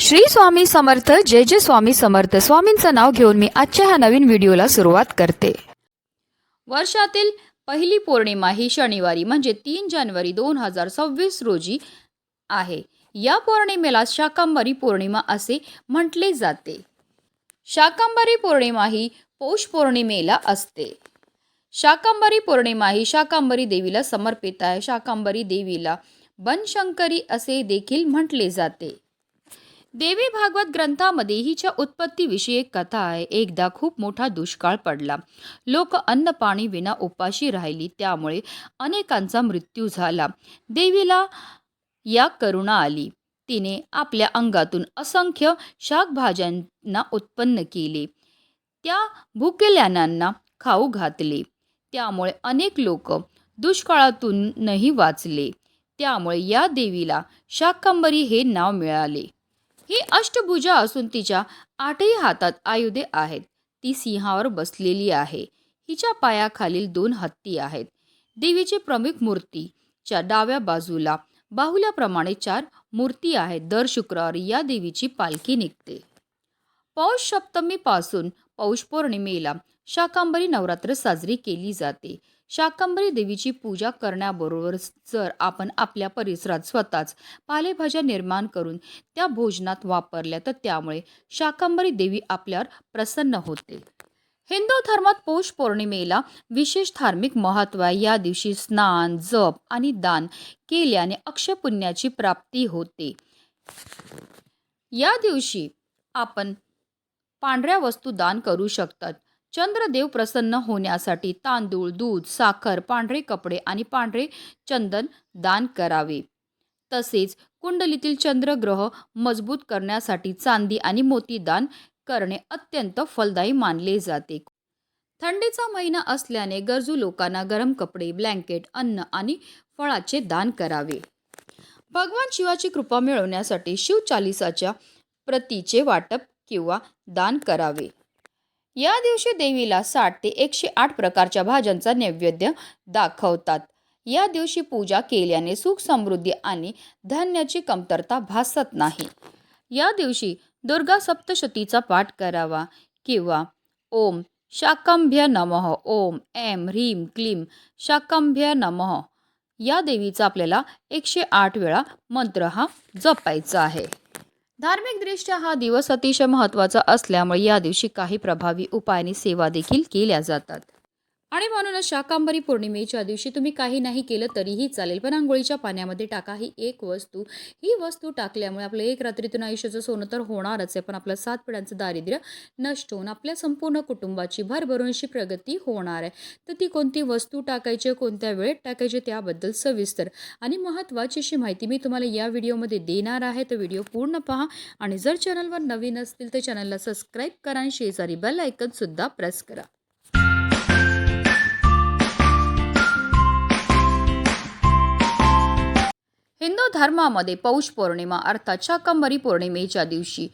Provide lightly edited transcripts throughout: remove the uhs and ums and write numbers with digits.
श्री स्वामी समर्थ. जय जय स्वामी समर्थ. स्वामींचं नाव घेऊन मी आजच्या ह्या नवीन व्हिडिओला सुरुवात करते. वर्षातील पहिली पौर्णिमा ही शनिवारी म्हणजे 3 जानेवारी 2026 रोजी आहे. या पौर्णिमेला शाकंभरी पौर्णिमा असे म्हटले जाते. शाकंभरी पौर्णिमा ही पौष पौर्णिमेला असते. शाकंभरी पौर्णिमा ही शाकंभरी देवीला समर्पित आहे. शाकंभरी देवीला बनशंकरी असे देखील म्हटले जाते. देवी भागवत ग्रंथामध्ये हिच्या उत्पत्तीविषयी एक कथा आहे. एकदा खूप मोठा दुष्काळ पडला. लोक अन्न पाणी विना उपाशी राहिली. त्यामुळे अनेकांचा मृत्यू झाला. देवीला या करुणा आली. तिने आपल्या अंगातून असंख्य शाकभाज्यांना उत्पन्न केले. त्या भुकेल्यानांना खाऊ घातले. त्यामुळे अनेक लोक दुष्काळातूनही वाचले. त्यामुळे या देवीला शाकंभरी हे नाव मिळाले. ही अष्टभुजा असून तिच्या 8ही हातात आयुधे आहेत. ती सिंहावर बसलेली आहे. हिच्या पायाखालील 2 हत्ती आहेत. देवीची प्रमुख मूर्तीच्या डाव्या बाजूला बाहुल्याप्रमाणे 4 मूर्ती आहेत. दर शुक्रवारी या देवीची पालखी निघते. पौष सप्तमीपासून पौष पौर्णिमेला शाकंभरी नवरात्र साजरी केली जाते. शाकंभरी देवीची पूजा करण्याबरोबरच जर आपण आपल्या परिसरात स्वतःच पालेभाज्या निर्माण करून त्या भोजनात वापरल्या तर त्यामुळे शाकंभरी देवी आपल्यावर प्रसन्न होते. हिंदू धर्मात पौष पौर्णिमेला विशेष धार्मिक महत्त्व आहे. या दिवशी स्नान, जप आणि दान केल्याने अक्षय पुण्याची प्राप्ती होते. या दिवशी आपण पांढऱ्या वस्तू दान करू शकतात. चंद्रदेव प्रसन्न होण्यासाठी तांदूळ, दूध, साखर, पांढरे कपडे आणि पांढरे चंदन दान करावे. तसेच कुंडलीतील चंद्रग्रह मजबूत करण्यासाठी चांदी आणि मोती दान करणे अत्यंत फलदायी मानले जाते. थंडीचा महिना असल्याने गरजू लोकांना गरम कपडे, ब्लँकेट, अन्न आणि फळाचे दान करावे. भगवान शिवाची कृपा मिळवण्यासाठी शिवचालिसाच्या प्रतीचे वाटप किंवा दान करावे. या दिवशी देवीला 60 ते 108 प्रकारच्या भाज्यांचा नैवेद्य दाखवतात. या दिवशी पूजा केल्याने सुख, समृद्धी आणि धान्याची कमतरता भासत नाही. या दिवशी दुर्गा सप्तशतीचा पाठ करावा किंवा ओम शाकंभ्य नमः, ओम ऐं ह्रीं क्लीं शाकंभ्य नमः या देवीचा आपल्याला 108 वेळा मंत्र हा जपायचा आहे. धार्मिकदृष्ट्या हा दिवस अतिशय महत्त्वाचा असल्यामुळे या दिवशी काही प्रभावी उपाय आणि सेवा देखील केल्या जातात. आणि म्हणूनच शाकंभरी पौर्णिमेच्या दिवशी तुम्ही काही नाही केलं तरीही चालेल, पण आंघोळीच्या पाण्यामध्ये टाका ही एक वस्तू. ही वस्तू टाकल्यामुळे आपलं एक रात्रीतून आयुष्याचं सोनं तर होणारच आहे, पण आपलं 7 पिढ्यांचं दारिद्र्य नष्ट होऊन आपल्या संपूर्ण कुटुंबाची भरभरूनशी प्रगती होणार आहे. तर ती कोणती वस्तू टाकायची, कोणत्या वेळेत टाकायची त्याबद्दल सविस्तर आणि महत्त्वाची अशी माहिती मी तुम्हाला या व्हिडिओमध्ये देणार आहे. तर व्हिडिओ पूर्ण पहा आणि जर चॅनलवर नवीन असतील तर चॅनलला सबस्क्राईब करा आणि शेजारी बेल आयकॉन सुद्धा प्रेस करा. हिंदू धर्मामध्ये पौष पौर्णिमा अर्थात शाकंभरी पौर्णिमेच्या दिवशी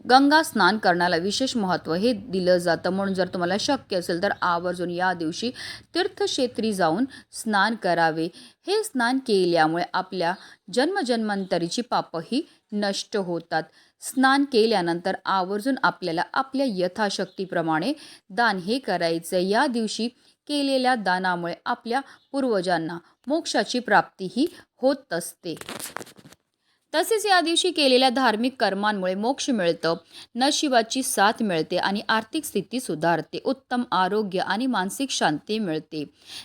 गंगा स्नान करण्याला विशेष महत्त्व हे दिलं जातं. म्हणून जर तुम्हाला शक्य असेल तर आवर्जून या दिवशी तीर्थक्षेत्री जाऊन स्नान करावे. हे स्नान केल्यामुळे आपल्या जन्मजन्मांतरीची पापही नष्ट होतात. स्नान केल्यानंतर आवर्जून आपल्याला आपल्या यथाशक्तीप्रमाणे दान हे करायचं. या दिवशी केलेल्या दानामुळे आपल्या पूर्वजांना मोक्षाची प्राप्तीही होत असते. तसेच या दिवशी केलेल्या धार्मिक कर्मांमुळे मोक्ष मिळतं, नशिबाची साथ मिळते आणि आर्थिक स्थिती सुधारते. उत्तम आरोग्य आणि मानसिक शांती मिळते.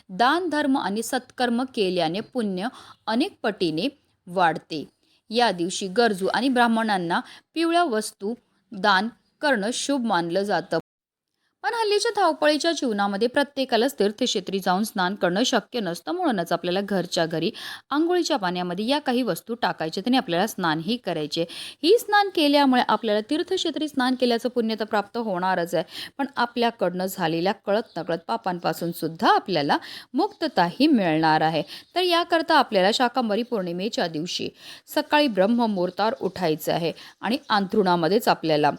दान, धर्म आणि सत्कर्म केल्याने पुण्य अनेक पटीने वाढते. या दिवशी गरजू आणि ब्राह्मणांना पिवळ्या वस्तू दान करणं शुभ मानलं जातं. पण हल्लीच्या धावपळीच्या जीवनामध्ये प्रत्येकालाच तीर्थक्षेत्री जाऊन स्नान करणं शक्य नसतं. म्हणूनच आपल्याला घरच्या घरी आंघोळीच्या पाण्यामध्ये या काही वस्तू टाकायच्या आणि आपल्याला स्नानही करायचे. ही स्नान केल्यामुळे आपल्याला तीर्थक्षेत्री स्नान केल्याचं पुण्य तर प्राप्त होणारच आहे, पण आपल्याकडनं झालेल्या कळत नकळत पापांपासून सुद्धा आपल्याला मुक्तताही मिळणार आहे. तर याकरता आपल्याला शाकंभरी पौर्णिमेच्या दिवशी सकाळी ब्रह्ममुहूर्तावर उठायचं आहे आणि अंथरुणामध्येच आपल्याला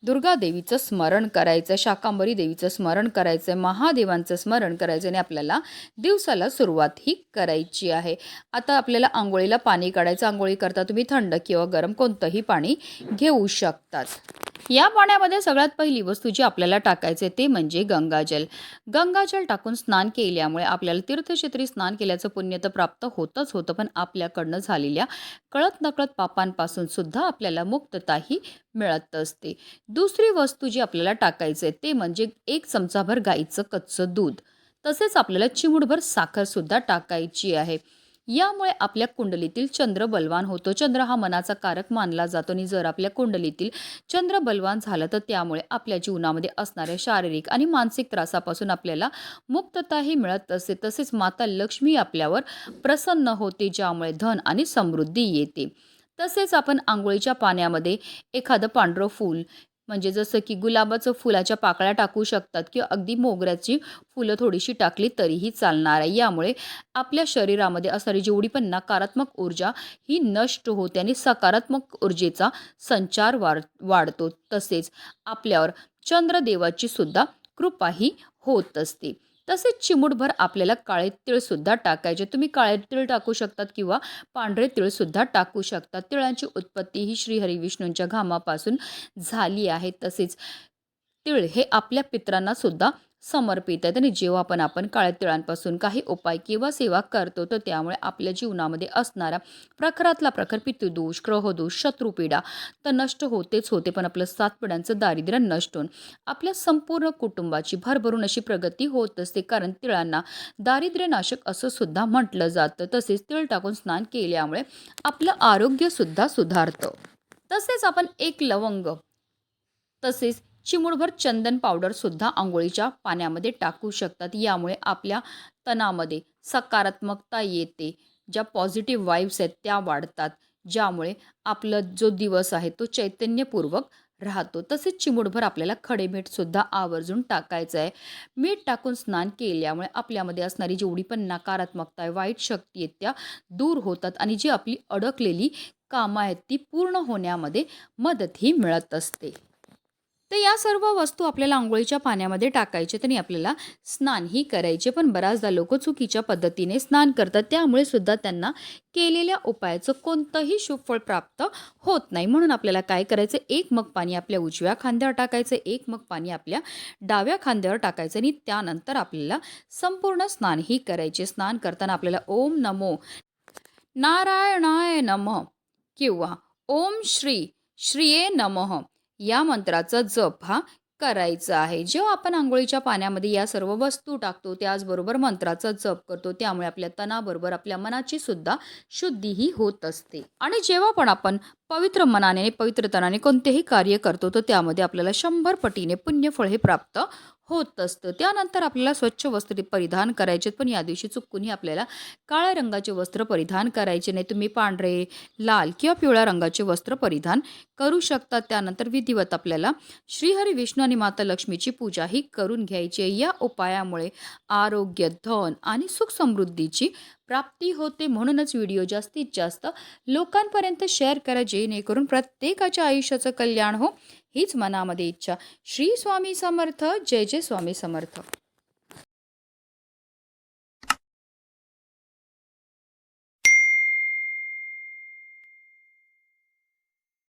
दुर्गा देवीचं स्मरण करायचं, शाकांबरी देवीचं स्मरण करायचं, महादेवांचं स्मरण करायचं आणि आपल्याला दिवसाला सुरुवात ही करायची आहे. आता आपल्याला आंघोळीला पाणी काढायचं. आंघोळी करता तुम्ही थंड किंवा गरम कोणतंही पाणी घेऊ शकतात. या पाण्यामध्ये सगळ्यात पहिली वस्तू जी आपल्याला टाकायचे ते म्हणजे गंगाजल. गंगाजल टाकून स्नान केल्यामुळे आपल्याला तीर्थक्षेत्री स्नान केल्याचं पुण्य तर प्राप्त होतच होतं, पण आपल्याकडनं झालेल्या कळत नकळत पापांपासून सुद्धा आपल्याला मुक्तताही मिळत असते. दुसरी वस्तू जी आपल्याला टाकायचे ते म्हणजे 1 चमचाभर गाईचं कच्चं दूध. तसेच आपल्याला चिमूटभर साखर सुद्धा टाकायची आहे. यामुळे आपल्या कुंडलीतील चंद्र बलवान होतो. चंद्र हा मनाचा कारक मानला जातो आणि जर आपल्या कुंडलीतील चंद्र बलवान झालं तर त्यामुळे आपल्या जीवनामध्ये असणाऱ्या शारीरिक आणि मानसिक त्रासापासून आपल्याला मुक्तताही मिळत असते. तसेच माता लक्ष्मी आपल्यावर प्रसन्न होते, ज्यामुळे धन आणि समृद्धी येते. तसेच आपण आंघोळीच्या पाण्यामध्ये एखादं पांढरं फूल म्हणजे जसं की गुलाबाचं फुलाच्या पाकळ्या टाकू शकतात किंवा अगदी मोगऱ्याची फुलं थोडीशी टाकली तरीही चालणार आहे. यामुळे आपल्या शरीरामध्ये असणारी जेवढी पण नकारात्मक ऊर्जा ही नष्ट होते आणि सकारात्मक ऊर्जेचा संचार वाढतो. तसेच आपल्यावर चंद्रदेवाची सुद्धा कृपाही होत असते. तसेच चिमूटभर आपल्याला काळे तीळ सुद्धा टाकायचे. तुम्ही काळे तीळ टाकू शकतात किंवा पांढरे तीळ सुद्धा टाकू शकतात. तिळांची उत्पत्ती ही श्री हरिविष्णूंच्या घामापासून झाली आहे. तसेच तीळ हे आपल्या पितरांना सुद्धा समर्पित आहेत आणि जेव्हा पण आपण काळ्या तिळांपासून काही उपाय किंवा सेवा करतो तर त्यामुळे आपल्या जीवनामध्ये असणारा प्रखरातला प्रखर पितृदोष, ग्रहदोष, शत्रुपीडा तर नष्ट होतेच होते, पण आपलं 7 पिढ्यांचं दारिद्र्य नष्ट होऊन आपल्या संपूर्ण कुटुंबाची भरभरून अशी प्रगती होत असते. कारण तिळांना दारिद्र्यनाशक असं सुद्धा म्हटलं जातं. तसेच तीळ टाकून स्नान केल्यामुळे आपलं आरोग्य सुद्धा सुधारतं. तसेच आपण 1 लवंग तसेच चिमूटभर चंदन पावडर सुद्धा आंघोळीच्या पाण्यामध्ये टाकू शकतात. यामुळे आपल्या तनामध्ये सकारात्मकता येते. ज्या पॉझिटिव्ह वाईब्स आहेत त्या वाढतात, ज्यामुळे आपला जो दिवस आहे तो चैतन्यपूर्वक राहतो. तसेच चिमूटभर आपल्याला खडे मीठ सुद्धा आवर्जून टाकायचं आहे. मीठ टाकून स्नान केल्यामुळे आपल्यामध्ये असणारी जेवढी पण नकारात्मकता आहे, वाईट शक्ती आहेत त्या दूर होतात आणि जी आपली अडकलेली कामं आहेत ती पूर्ण होण्यामध्ये मदतही मिळत असते. तर या सर्व वस्तू आपल्याला अंघोळीच्या पाण्यामध्ये टाकायचे आणि आपल्याला स्नानही करायचे. पण बऱ्याचदा लोक चुकीच्या पद्धतीने स्नान करतात, त्यामुळे सुद्धा त्यांना केलेल्या उपायाचं कोणतंही शुभ फळ प्राप्त होत नाही. म्हणून आपल्याला काय करायचं, 1 मग पाणी आपल्या उजव्या खांद्यावर टाकायचं, 1 मग पाणी आपल्या डाव्या खांद्यावर टाकायचं आणि त्यानंतर आपल्याला संपूर्ण स्नानही करायचे. स्नान करताना आपल्याला ओम नमो नारायणाय नमः किंवा ओम श्री श्रीये नमः या मंत्राचा जप हा करायचा आहे. जेव्हा आपण अंघोळीच्या पाण्यामध्ये या सर्व वस्तू टाकतो त्याचबरोबर मंत्राचा जप करतो, त्यामुळे आपल्या तनाबरोबर आपल्या मनाची सुद्धा शुद्धीही होत असते. आणि जेव्हा पण आपण पवित्र मनाने आणि पवित्र तनाने कोणतेही कार्य करतो तर त्यामध्ये आपल्याला 100 पटीने पुण्यफळ हे प्राप्त होत असतं. त्यानंतर आपल्याला स्वच्छ वस्त्र परिधान करायचे, पण या दिवशी चुकूनही आपल्याला काळ्या रंगाचे वस्त्र परिधान करायचे नाही. तुम्ही पांढरे, लाल किंवा पिवळ्या रंगाचे वस्त्र परिधान करू शकता. त्यानंतर विधिवत आपल्याला श्रीहरी विष्णू आणि माता लक्ष्मीची पूजाही करून घ्यायची. या उपायामुळे आरोग्य, धन आणि सुख समृद्धीची प्राप्ती होते. म्हणूनच व्हिडिओ जास्तीत जास्त लोकांपर्यंत शेअर करा, जेणेकरून प्रत्येकाच्या आयुष्याचं कल्याण हो, हीच मनामध्ये इच्छा. श्री स्वामी समर्थ. जय जय स्वामी समर्थ.